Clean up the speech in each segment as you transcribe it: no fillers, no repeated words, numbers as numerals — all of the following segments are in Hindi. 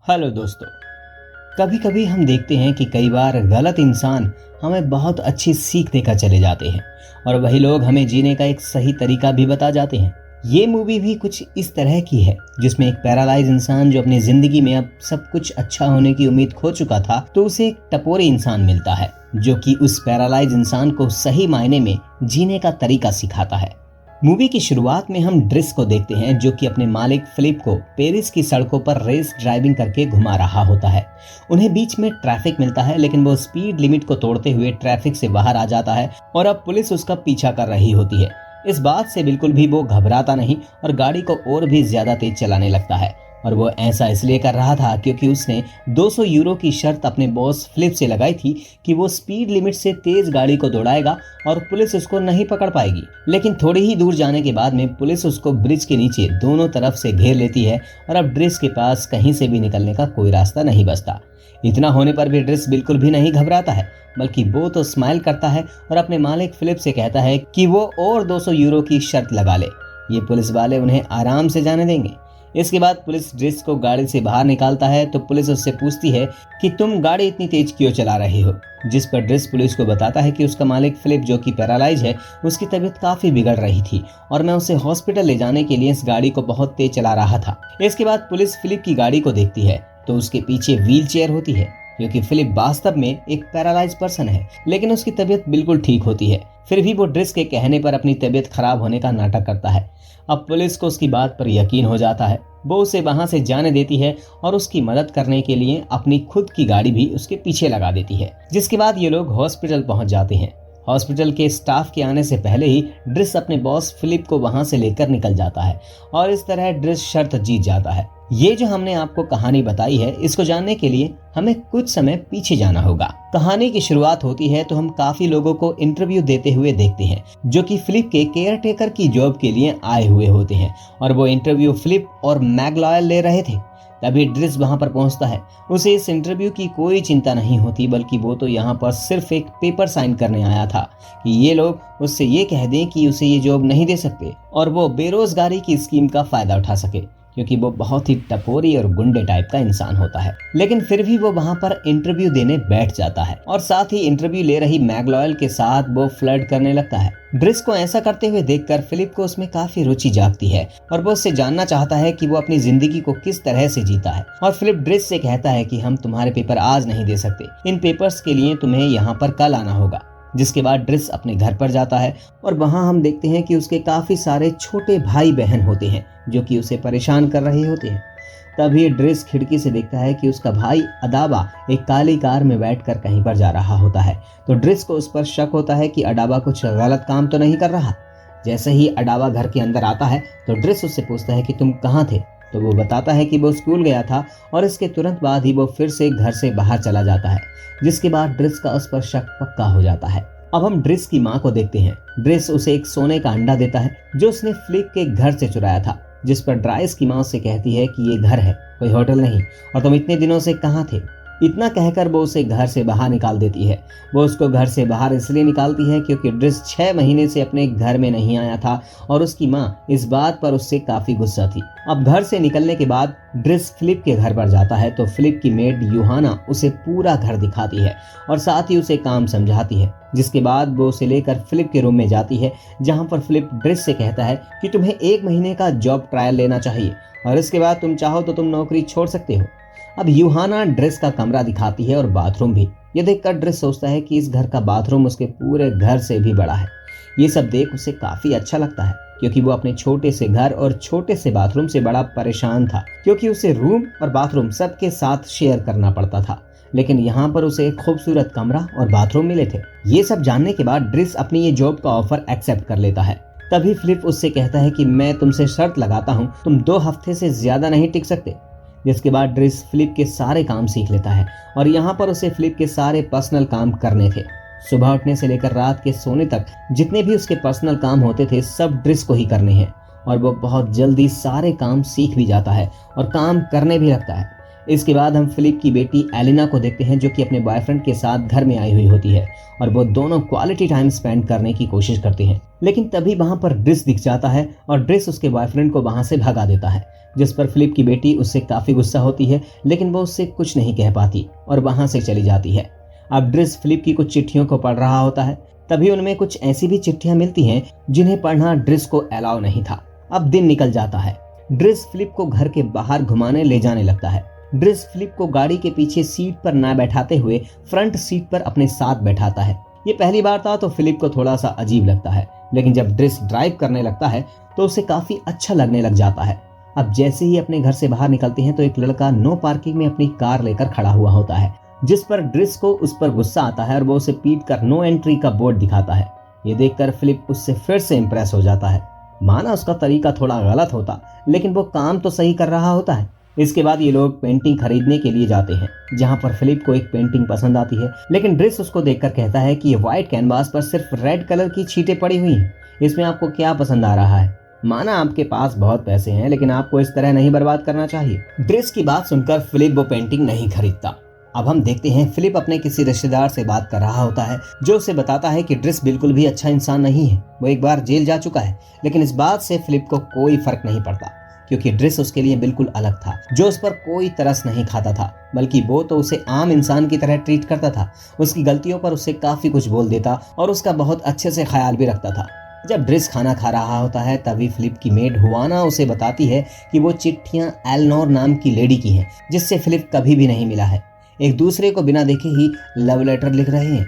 हेलो दोस्तों। कभी कभी हम देखते हैं कि कई बार गलत इंसान हमें बहुत अच्छी सीख देकर चले जाते हैं और वही लोग हमें जीने का एक सही तरीका भी बता जाते हैं। ये मूवी भी कुछ इस तरह की है जिसमें एक पैरालाइज इंसान जो अपनी जिंदगी में अब सब कुछ अच्छा होने की उम्मीद खो चुका था, तो उसे एक टपोरी इंसान मिलता है जो कि उस पैरालाइज इंसान को सही मायने में जीने का तरीका सिखाता है। मूवी की शुरुआत में हम ड्रिस को देखते हैं जो कि अपने मालिक फिलिप को पेरिस की सड़कों पर रेस ड्राइविंग करके घुमा रहा होता है। उन्हें बीच में ट्रैफिक मिलता है लेकिन वो स्पीड लिमिट को तोड़ते हुए ट्रैफिक से बाहर आ जाता है और अब पुलिस उसका पीछा कर रही होती है। इस बात से बिल्कुल भी वो घबराता नहीं और गाड़ी को और भी ज्यादा तेज चलाने लगता है। और वो ऐसा इसलिए कर रहा था क्योंकि उसने 200 यूरो की शर्त अपने बॉस फिलिप से लगाई थी कि वो स्पीड लिमिट से तेज गाड़ी को दौड़ाएगा और पुलिस उसको नहीं पकड़ पाएगी। लेकिन थोड़ी ही दूर जाने के बाद में पुलिस उसको ब्रिज के नीचे दोनों तरफ से घेर लेती है और अब ड्रिस के पास कहीं से भी निकलने का कोई रास्ता नहीं बचता। इतना होने पर भी ड्रिस बिल्कुल भी नहीं घबराता है, बल्कि वो तो स्माइल करता है और अपने मालिक फिलिप से कहता है कि वो और 200 यूरो की शर्त लगा ले। ये पुलिस वाले उन्हें आराम से जाने देंगे। इसके बाद पुलिस ड्रिस को गाड़ी से बाहर निकालता है तो पुलिस उससे पूछती है कि तुम गाड़ी इतनी तेज क्यों चला रहे हो, जिस पर ड्रिस पुलिस को बताता है कि उसका मालिक फिलिप जो कि पैरालाइज है, उसकी तबीयत काफी बिगड़ रही थी और मैं उसे हॉस्पिटल ले जाने के लिए इस गाड़ी को बहुत तेज चला रहा था। इसके बाद पुलिस फिलिप की गाड़ी को देखती है तो उसके पीछे व्हील चेयर होती है क्योंकि फिलिप वास्तव में एक पैरालाइज पर्सन है, लेकिन उसकी तबीयत बिल्कुल ठीक होती है। फिर भी वो ड्रिस के कहने पर अपनी तबीयत खराब होने का नाटक करता है। अब पुलिस को उसकी बात पर यकीन हो जाता है। वो उसे वहां से जाने देती है और उसकी मदद करने के लिए अपनी खुद की गाड़ी भी उसके पीछे लगा देती है, जिसके बाद ये लोग हॉस्पिटल पहुंच जाते हैं। हॉस्पिटल के स्टाफ के आने से पहले ही ड्रिस अपने बॉस फिलिप को वहां से लेकर निकल जाता है और इस तरह ड्रिस शर्त जीत जाता है। ये जो हमने आपको कहानी बताई है, इसको जानने के लिए हमें कुछ समय पीछे जाना होगा। कहानी की शुरुआत होती है तो हम काफी लोगों को इंटरव्यू देते हुए देखते हैं जो कि फिलिप के केयर टेकर की जॉब के लिए आए हुए होते हैं और वो इंटरव्यू फिलिप और मैगलॉयल ले रहे थे। तभी ड्रिस वहां पर पहुंचता है। उसे इस इंटरव्यू की कोई चिंता नहीं होती, बल्कि वो तो यहाँ पर सिर्फ एक पेपर साइन करने आया था कि ये लोग उससे ये कह दें कि उसे ये जॉब नहीं दे सकते और वो बेरोजगारी की स्कीम का फायदा उठा सके, क्योंकि वो बहुत ही टपोरी और गुंडे टाइप का इंसान होता है। लेकिन फिर भी वो वहां पर इंटरव्यू देने बैठ जाता है और साथ ही इंटरव्यू ले रही मैगलॉयल के साथ वो फ्लर्ट करने लगता है। ड्रिस को ऐसा करते हुए देखकर फिलिप को उसमें काफी रुचि जागती है और वो उससे जानना चाहता है कि वो अपनी जिंदगी को किस तरह से जीता है। और फिलिप ड्रिस से कहता है कि हम तुम्हारे पेपर आज नहीं दे सकते, इन पेपर्स के लिए तुम्हें यहाँ पर कल आना होगा। जिसके बाद ड्रिस अपने घर पर जाता है और वहां हम देखते हैं कि उसके काफी सारे छोटे भाई बहन होते हैं जो कि उसे परेशान कर रहे होते हैं। तभी ड्रिस खिड़की से देखता है कि उसका भाई अडाबा एक काली कार में बैठकर कहीं पर जा रहा होता है। तो ड्रिस को उस पर शक होता है कि अडाबा कुछ गलत काम तो नहीं कर रहा। जैसे ही अडाबा घर के अंदर आता है तो ड्रिस उससे पूछता है कि तुम कहाँ थे, तो वो बताता है कि वो स्कूल गया था और इसके तुरंत बाद ही वो फिर से घर से बाहर चला जाता है, जिसके बाद ड्रिस का उस पर शक पक्का हो जाता है। अब हम ड्रिस की माँ को देखते हैं। ड्रिस उसे एक सोने का अंडा देता है जो उसने फिलिप के घर से चुराया था, जिस पर ड्राइस की माँ उससे कहती है कि ये घर है, कोई होटल नहीं, और तुम इतने दिनों से कहाँ थे। इतना कहकर वो उसे घर से बाहर निकाल देती है। वो उसको घर से बाहर इसलिए निकालती है क्योंकि ड्रिस 6 महीने से अपने घर में नहीं आया था और उसकी माँ इस बात पर उससे काफी गुस्सा थी। अब घर से निकलने के बाद ड्रिस फिलिप के घर पर जाता है तो फिलिप की मेड यूहाना उसे पूरा घर दिखाती है और साथ ही उसे काम समझाती है। जिसके बाद वो उसे लेकर फिलिप के रूम में जाती है, जहाँ पर फिलिप ड्रिस से कहता है कि तुम्हें 1 महीने का जॉब ट्रायल लेना चाहिए और इसके बाद तुम चाहो तो तुम नौकरी छोड़ सकते हो। अब यूहाना ड्रिस का कमरा दिखाती है और बाथरूम भी। ये देखकर ड्रिस सोचता है कि इस घर का बाथरूम उसके पूरे घर से भी बड़ा है। ये सब देख उसे काफी अच्छा लगता है क्योंकि वो अपने छोटे से घर और छोटे से बाथरूम से बड़ा परेशान था, क्योंकि उसे रूम और बाथरूम सबके साथ शेयर करना पड़ता था। लेकिन यहाँ पर उसे एक खूबसूरत कमरा और बाथरूम मिले थे। ये सब जानने के बाद ड्रिस अपनी ये जॉब का ऑफर एक्सेप्ट कर लेता है। तभी फिलिप उससे कहता है कि मैं तुमसे शर्त लगाता हूँ, तुम 2 हफ्ते से ज्यादा नहीं टिक सकते। जिसके बाद ड्रिस फिलिप के सारे काम सीख लेता है और यहाँ पर उसे फिलिप के सारे पर्सनल काम करने थे। सुबह उठने से लेकर रात के सोने तक जितने भी उसके पर्सनल काम होते थे सब ड्रिस को ही करने हैं और वो बहुत जल्दी सारे काम सीख भी जाता है और काम करने भी लगता है। इसके बाद हम फिलिप की बेटी एलिना को देखते हैं, जो कि अपने बॉयफ्रेंड के साथ घर में आई हुई होती है और वो दोनों क्वालिटी टाइम स्पेंड करने की कोशिश करते हैं। लेकिन तभी वहां पर ड्रिस दिख जाता है और ड्रिस उसके बॉयफ्रेंड को वहां से भगा देता है, जिस पर फिलिप की बेटी उससे काफी गुस्सा होती है, लेकिन वो उससे कुछ नहीं कह पाती और वहां से चली जाती है। अब ड्रिस फिलिप की कुछ चिट्ठियों को पढ़ रहा होता है, तभी उनमें कुछ ऐसी भी चिट्ठियां मिलती हैं जिन्हें पढ़ना ड्रिस को अलाउ नहीं था। अब दिन निकल जाता है। ड्रिस फिलिप को घर के बाहर घुमाने ले जाने लगता है। ड्रिस फिलिप को गाड़ी के पीछे सीट पर ना बैठाते हुए फ्रंट सीट पर अपने साथ बैठाता है। ये पहली बार था तो फिलिप को थोड़ा सा अजीब लगता है, लेकिन जब ड्रिस ड्राइव करने लगता है तो उसे काफी अच्छा लगने लग जाता है। अब जैसे ही अपने घर से बाहर निकलते हैं तो एक लड़का नो पार्किंग में अपनी कार लेकर खड़ा हुआ होता है, जिस पर ड्रिस को उस पर गुस्सा आता है और वो उसे पीट कर नो एंट्री का बोर्ड दिखाता है। ये देखकर फिलिप उससे फिर से इम्प्रेस हो जाता है। माना उसका तरीका थोड़ा गलत होता, लेकिन वो काम तो सही कर रहा होता है। इसके बाद ये लोग पेंटिंग खरीदने के लिए जाते हैं, जहां पर फिलिप को एक पेंटिंग पसंद आती है, लेकिन ड्रिस उसको देखकर कहता है कि ये व्हाइट कैनवास पर सिर्फ रेड कलर की छींटें पड़ी हुई हैं, इसमें आपको क्या पसंद आ रहा है? माना आपके पास बहुत पैसे हैं, लेकिन आपको इस तरह नहीं बर्बाद करना चाहिए। ड्रिस की बात सुनकर फिलिप वो पेंटिंग नहीं खरीदता। अब हम देखते हैं फिलिप अपने किसी रिश्तेदार से बात कर रहा होता है, जो उसे बताता है कि ड्रिस बिल्कुल भी अच्छा इंसान नहीं है। वो एक बार जेल जा चुका है, लेकिन इस बात से फिलिप को कोई फर्क नहीं पड़ता, क्योंकि ड्रिस उसके लिए बिल्कुल अलग था, जो उस पर कोई तरस नहीं खाता था, बल्कि वो तो उसे आम इंसान की तरह ट्रीट करता था। उसकी गलतियों पर उससे काफी कुछ बोल देता और उसका बहुत अच्छे से ख्याल भी रखता था। जब ड्रिस खाना खा रहा होता है, तभी फिलिप की मेड हुआना उसे बताती है कि वो चिट्ठियां एलनोर नाम की लेडी की हैं, जिससे फिलिप कभी भी नहीं मिला है। एक दूसरे को बिना देखे ही लव लेटर लिख रहे हैं।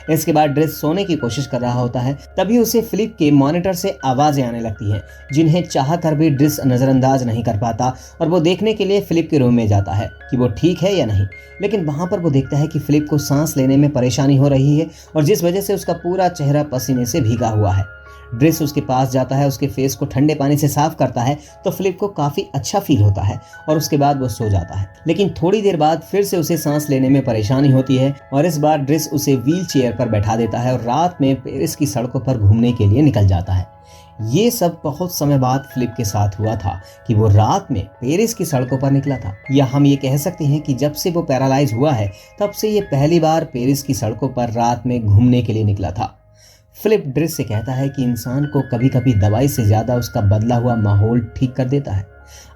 इसके बाद ड्रिस सोने की कोशिश कर रहा होता है, तभी उसे फिलिप के मॉनिटर से आवाजें आने लगती हैं, जिन्हें चाह कर भी ड्रिस नजरअंदाज नहीं कर पाता और वो देखने के लिए फिलिप के रूम में जाता है कि वो ठीक है या नहीं। लेकिन वहां पर वो देखता है कि फिलिप को सांस लेने में परेशानी हो रही है और जिस वजह से उसका पूरा चेहरा पसीने से भीगा हुआ है। ड्रिस उसके पास जाता है, उसके फेस को ठंडे पानी से साफ करता है तो फिलिप को काफी अच्छा फील होता है और उसके बाद वो सो जाता है। लेकिन थोड़ी देर बाद फिर से उसे सांस लेने में परेशानी होती है और इस बार ड्रिस उसे व्हील चेयर पर बैठा देता है और रात में पेरिस की सड़कों पर घूमने के लिए निकल जाता है। ये सब बहुत समय बाद फिलिप के साथ हुआ था कि वो रात में पेरिस की सड़कों पर निकला था, या हम ये कह सकते हैं कि जब से वो पैरालाइज हुआ है तब से ये पहली बार पेरिस की सड़कों पर रात में घूमने के लिए निकला था। फिलिप ड्रिस से कहता है कि इंसान को कभी कभी दवाई से ज्यादा उसका बदला हुआ माहौल ठीक कर देता है।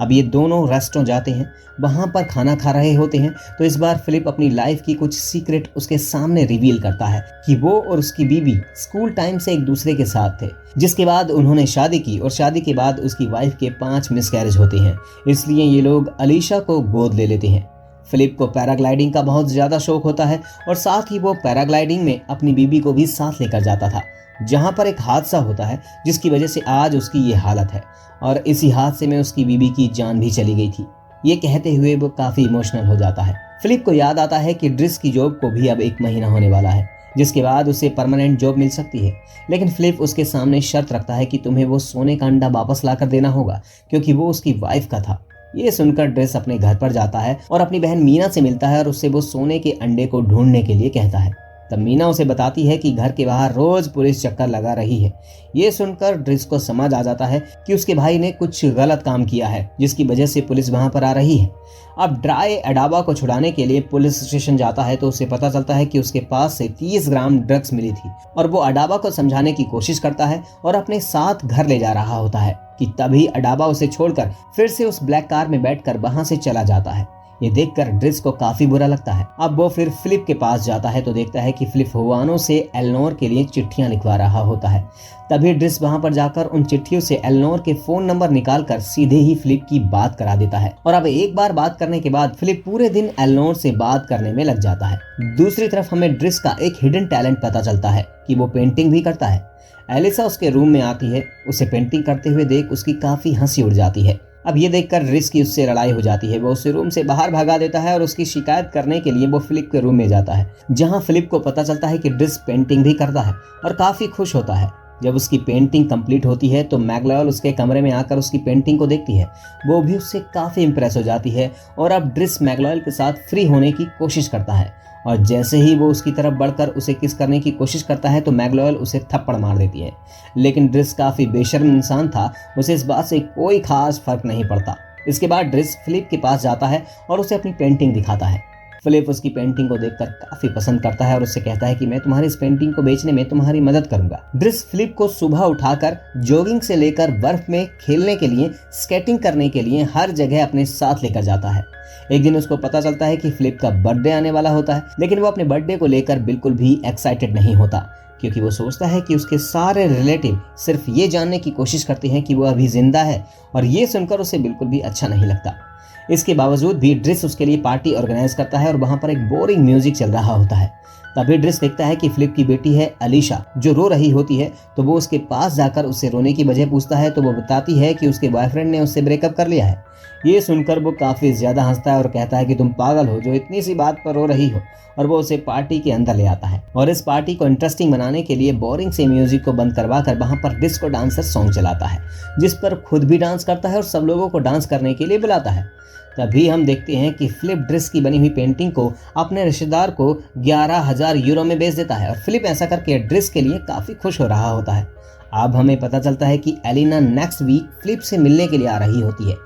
अब ये दोनों रेस्टोरेंट जाते हैं, वहां पर खाना खा रहे होते हैं, तो इस बार फिलिप अपनी लाइफ की कुछ सीक्रेट उसके सामने रिवील करता है कि वो और उसकी बीवी स्कूल टाइम से एक दूसरे के साथ थे, जिसके बाद उन्होंने शादी की और शादी के बाद उसकी वाइफ के 5 मिसकैरेज होते हैं। इसलिए ये लोग अलीशा को गोद ले लेते हैं। फिलिप को पैराग्लाइडिंग का बहुत ज़्यादा शौक होता है और साथ ही वो पैराग्लाइडिंग में अपनी बीबी को भी साथ लेकर जाता था, जहां पर एक हादसा होता है जिसकी वजह से आज उसकी ये हालत है और इसी हादसे में उसकी बीबी की जान भी चली गई थी। ये कहते हुए वो काफ़ी इमोशनल हो जाता है। फिलिप को याद आता है कि ड्रिस की जॉब को भी अब 1 महीना होने वाला है, जिसके बाद उसे परमानेंट जॉब मिल सकती है। लेकिन फिलिप उसके सामने शर्त रखता है कि तुम्हें वो सोने का अंडा वापस लाकर देना होगा, क्योंकि वो उसकी वाइफ का था। ये सुनकर ड्रिस अपने घर पर जाता है और अपनी बहन मीना से मिलता है और उससे वो सोने के अंडे को ढूंढने के लिए कहता है। तब मीना उसे बताती है कि घर के बाहर रोज पुलिस चक्कर लगा रही है। ये सुनकर ड्रिस को समझ आ जाता है कि उसके भाई ने कुछ गलत काम किया है, जिसकी वजह से पुलिस वहां पर आ रही है। अब ड्राई अडाबा को छुड़ाने के लिए पुलिस स्टेशन जाता है तो उसे पता चलता है कि उसके पास से 30 ग्राम ड्रग्स मिली थी और वो अडाबा को समझाने की कोशिश करता है और अपने साथ घर ले जा रहा होता है कि तभी अडाबा उसे छोड़कर फिर से उस ब्लैक कार में बैठकर वहां से चला जाता है। ये देखकर ड्रिस को काफी बुरा लगता है। अब वो फिर फिलिप के पास जाता है तो देखता है कि फिलिप हुआनो से एलनोर के लिए चिट्ठियां लिखवा रहा होता है। तभी ड्रिस वहां पर जाकर उन चिट्ठियों से एलनोर के फोन नंबर निकालकर सीधे ही फिलिप की बात करा देता है और अब एक बार बात करने के बाद फिलिप पूरे दिन एलनोर से बात करने में लग जाता है। दूसरी तरफ हमें ड्रिस का एक हिडन टैलेंट पता चलता है कि वो पेंटिंग भी करता है। एलिसा उसके रूम में आती है, उसे पेंटिंग करते हुए देख उसकी काफी हंसी उड़ जाती है। अब ये देखकर ड्रिस की उससे लड़ाई हो जाती है। वो उसे रूम से बाहर भगा देता है और उसकी शिकायत करने के लिए वो फिलिप के रूम में जाता है, जहां फिलिप को पता चलता है कि ड्रिस पेंटिंग भी करता है और काफी खुश होता है। जब उसकी पेंटिंग कंप्लीट होती है तो मैगलॉयल उसके कमरे में आकर उसकी पेंटिंग को देखती है। वो भी उससे काफी इंप्रेस हो जाती है और अब ड्रिस मैगलॉयल के साथ फ्री होने की कोशिश करता है और जैसे ही वो उसकी तरफ बढ़कर उसे किस करने की कोशिश करता है तो मैगलॉयल उसे थप्पड़ मार देती है। लेकिन ड्रिस काफी बेशर्म इंसान था, उसे इस बात से कोई खास फर्क नहीं पड़ता। इसके बाद ड्रिस फिलिप के पास जाता है और उसे अपनी पेंटिंग दिखाता है। फिलिप उसकी पेंटिंग को देखकर काफी पसंद करता है और उससे कहता है कि मैं तुम्हारी इस पेंटिंग को बेचने में तुम्हारी मदद करूंगा। ड्रिस फिलिप को सुबह उठाकर जॉगिंग से लेकर बर्फ में खेलने के लिए, स्केटिंग करने के लिए हर जगह अपने साथ लेकर जाता है। एक दिन उसको पता चलता है कि फिलिप का बर्थडे आने वाला होता है, लेकिन वो अपने बर्थडे को लेकर बिल्कुल भी एक्साइटेड नहीं होता, क्योंकि वो सोचता है कि उसके सारे रिलेटिव सिर्फ ये जानने की कोशिश करते हैं कि वो अभी जिंदा है, और ये सुनकर उसे बिल्कुल भी अच्छा नहीं लगता। इसके बावजूद भी ड्रिस उसके लिए पार्टी ऑर्गेनाइज करता है और वहां पर एक बोरिंग म्यूजिक चल रहा होता है। तभी ड्रिस देखता है कि फिलिप की बेटी है अलीशा जो रो रही होती है, तो वो उसके पास जाकर उससे रोने की वजह पूछता है, तो वो बताती है कि उसके बॉयफ्रेंड ने उससे ब्रेकअप कर लिया है। ये सुनकर वो काफी ज्यादा हंसता है और कहता है कि तुम पागल हो जो इतनी सी बात पर रो रही हो, और वो उसे पार्टी के अंदर ले आता है और इस पार्टी को इंटरेस्टिंग बनाने के लिए बोरिंग से म्यूजिक को बंद करवाकर वहां पर डिस्को डांसर सॉन्ग चलाता है, जिस पर खुद भी डांस करता है और सब लोगों को डांस करने के लिए बुलाता है। तभी हम देखते हैं कि फिलिप ड्रिस की बनी हुई पेंटिंग को अपने रिश्तेदार को 11,000 यूरो में बेच देता है, और फिलिप ऐसा करके ड्रिस के लिए काफी खुश हो रहा होता है। अब हमें पता चलता है कि एलिना नेक्स्ट वीक फिलिप से मिलने के लिए आ रही होती है।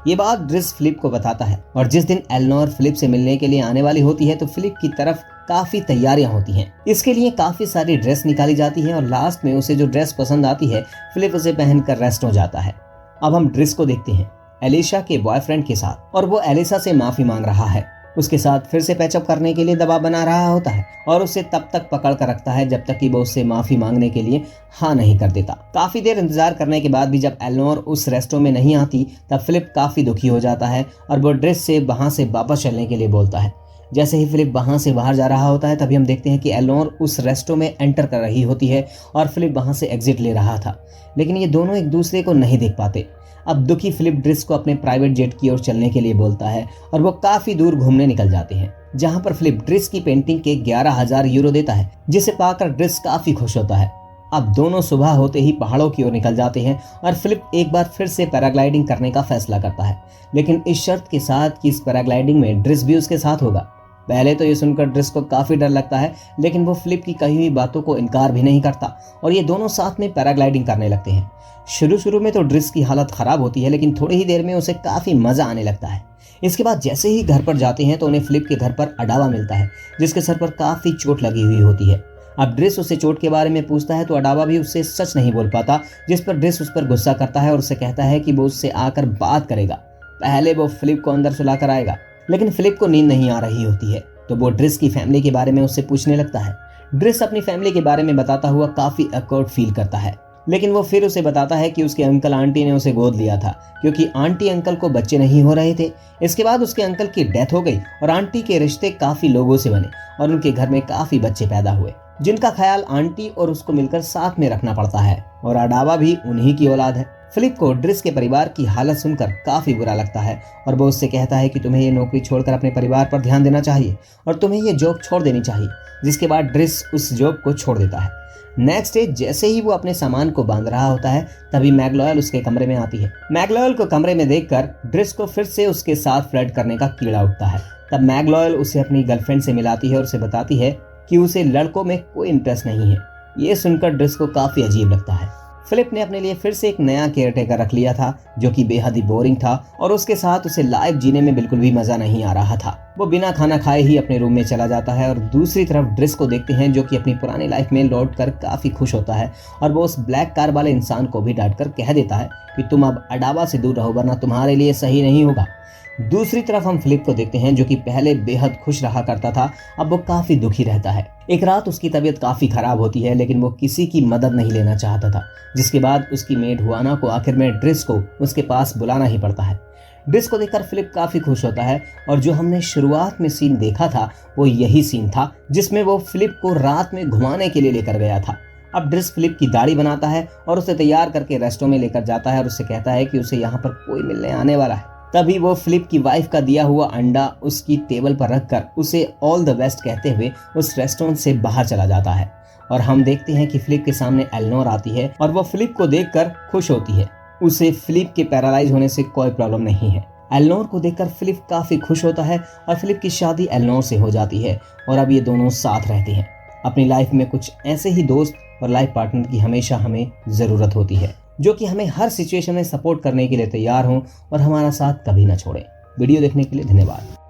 ये बात ड्रिस फिलिप को बताता है, और जिस दिन एलेनोर फिलिप से मिलने के लिए आने वाली होती है तो फिलिप की तरफ काफी तैयारियां होती हैं। इसके लिए काफी सारी ड्रेस निकाली जाती है, और लास्ट में उसे जो ड्रेस पसंद आती है फिलिप उसे पहनकर रेस्ट हो जाता है। अब हम ड्रिस को देखते हैं एलिशा के बॉयफ्रेंड के साथ, और वो एलिशा से माफी मांग रहा है, उसके साथ फिर से पैचअप करने के लिए दबाव बना रहा होता है, और उसे तब तक पकड़ कर रखता है जब तक कि वो उससे माफी मांगने के लिए हाँ नहीं कर देता। काफी देर इंतजार करने के बाद भी जब एलेनोर उस रेस्टोरेंट में नहीं आती, तब फिलिप काफी दुखी हो जाता है और वो ड्रिस से वहां से वापस चलने के लिए बोलता है। जैसे ही फिलिप वहां से बाहर जा रहा होता है, तभी हम देखते हैं कि एलेनोर उस रेस्टोरेंट में एंटर कर रही होती है और फिलिप वहां से एग्जिट ले रहा था, लेकिन ये दोनों एक दूसरे को नहीं देख पाते। अब दुखी फिलिप ड्रिस को अपने प्राइवेट जेट की ओर चलने के लिए बोलता है, और वो काफी दूर घूमने निकल जाते हैं, जहां पर फिलिप ड्रिस की पेंटिंग के 11,000 यूरो देता है, जिसे पाकर ड्रिस काफी खुश होता है। अब दोनों सुबह होते ही पहाड़ों की ओर निकल जाते हैं, और फिलिप एक बार फिर से पैराग्लाइडिंग करने का फैसला करता है, लेकिन इस शर्त के साथ कि इस पैराग्लाइडिंग में ड्रिस भी उसके साथ होगा। पहले तो ये सुनकर ड्रिस को काफी डर लगता है, लेकिन वो फिलिप की कही हुई बातों को इनकार भी नहीं करता, और ये दोनों साथ में पैराग्लाइडिंग करने लगते हैं। शुरू में तो ड्रिस की हालत खराब होती है, लेकिन थोड़ी ही देर में उसे काफी मजा आने लगता है। इसके बाद जैसे ही घर पर जाते हैं तो उन्हें फिलिप के घर पर अडावा मिलता है, जिसके सर पर काफी चोट लगी हुई होती है। अब ड्रिस उससे चोट के बारे में पूछता है तो अडावा भी उससे सच नहीं बोल पाता, जिस पर ड्रिस उस पर गुस्सा करता है और उससे कहता है कि वो उससे आकर बात करेगा, पहले वो फिलिप को अंदर सुला कर आएगा। लेकिन फिलिप को नींद नहीं आ रही होती है, तो वो ड्रिस की फैमिली के बारे में उससे पूछने लगता है। ड्रिस अपनी फैमिली के बारे में बताता हुआ काफी ऑकवर्ड फील करता है, लेकिन वो फिर उसे बताता है कि उसके अंकल आंटी ने उसे गोद लिया था, क्योंकि आंटी अंकल को बच्चे नहीं हो रहे थे। इसके बाद उसके अंकल की डेथ हो गई और आंटी के रिश्ते काफी लोगों से बने, और उनके घर में काफी बच्चे पैदा हुए, जिनका ख्याल आंटी और उसको मिलकर साथ में रखना पड़ता है, और अडावा भी उन्हीं की औलाद है। फिलिप को ड्रिस के परिवार की हालत सुनकर काफी बुरा लगता है, और वो उससे कहता है कि तुम्हें ये नौकरी छोड़कर अपने परिवार पर ध्यान देना चाहिए और तुम्हें ये जॉब छोड़ देनी चाहिए, जिसके बाद ड्रिस उस जॉब को छोड़ देता है। नेक्स्ट डे जैसे ही वो अपने सामान को बांध रहा होता है, तभी मैगलॉयल उसके कमरे में आती है। मैगलॉयल को कमरे में देखकर ड्रिस को फिर से उसके साथ फ्लर्ट करने का कीड़ा उठता है। तब मैगलॉयल उसे अपनी गर्लफ्रेंड से मिलाती है और उसे बताती है कि उसे लड़कों में कोई इंटरेस्ट नहीं है। ये सुनकर ड्रिस को काफी अजीब लगता है। फिलिप ने अपने लिए फिर से एक नया केयरटेकर रख लिया था, जो कि बेहद ही बोरिंग था, और उसके साथ उसे लाइफ जीने में बिल्कुल भी मजा नहीं आ रहा था। वो बिना खाना खाए ही अपने रूम में चला जाता है, और दूसरी तरफ ड्रिस को देखते हैं, जो कि अपनी पुरानी लाइफ में लौटकर काफी खुश होता है, और वो उस ब्लैक कार वाले इंसान को भी डांट कर कह देता है कि तुम अब अडावा से दूर रहो, वरना तुम्हारे लिए सही नहीं होगा। दूसरी तरफ हम फिलिप को देखते हैं, जो कि पहले बेहद खुश रहा करता था, अब वो काफी दुखी रहता है। एक रात उसकी तबीयत काफी खराब होती है, लेकिन वो किसी की मदद नहीं लेना चाहता था, जिसके बाद उसकी मेड हुआना को आखिर में ड्रिस को उसके पास बुलाना ही पड़ता है। ड्रिस को देखकर फिलिप काफी खुश होता है, और जो हमने शुरुआत में सीन देखा था वो यही सीन था, जिसमें वो फिलिप को रात में घुमाने के लिए लेकर गया था। अब ड्रिस फिलिप की दाढ़ी बनाता है और उसे तैयार करके रेस्टोरेंट में लेकर जाता है, और उससे कहता है कि उसे यहाँ पर कोई मिलने आने वाला है। तभी वो फिलिप की वाइफ का दिया हुआ अंडा उसकी टेबल पर रखकर उसे ऑल द बेस्ट कहते हुए उस रेस्टोरेंट से बाहर चला जाता है, और हम देखते हैं कि फिलिप के सामने एलेनोर आती है, और वो फिलिप को देखकर खुश होती है। उसे फिलिप के पैरालाइज होने से कोई प्रॉब्लम नहीं है। एलेनोर को देखकर फिलिप काफी खुश होता है, और फिलिप की शादी एलेनोर से हो जाती है, और अब ये दोनों साथ रहते हैं। अपनी लाइफ में कुछ ऐसे ही दोस्त और लाइफ पार्टनर की हमेशा हमें जरूरत होती है। जो कि हमें हर सिचुएशन में सपोर्ट करने के लिए तैयार हों और हमारा साथ कभी ना छोड़ें। वीडियो देखने के लिए धन्यवाद।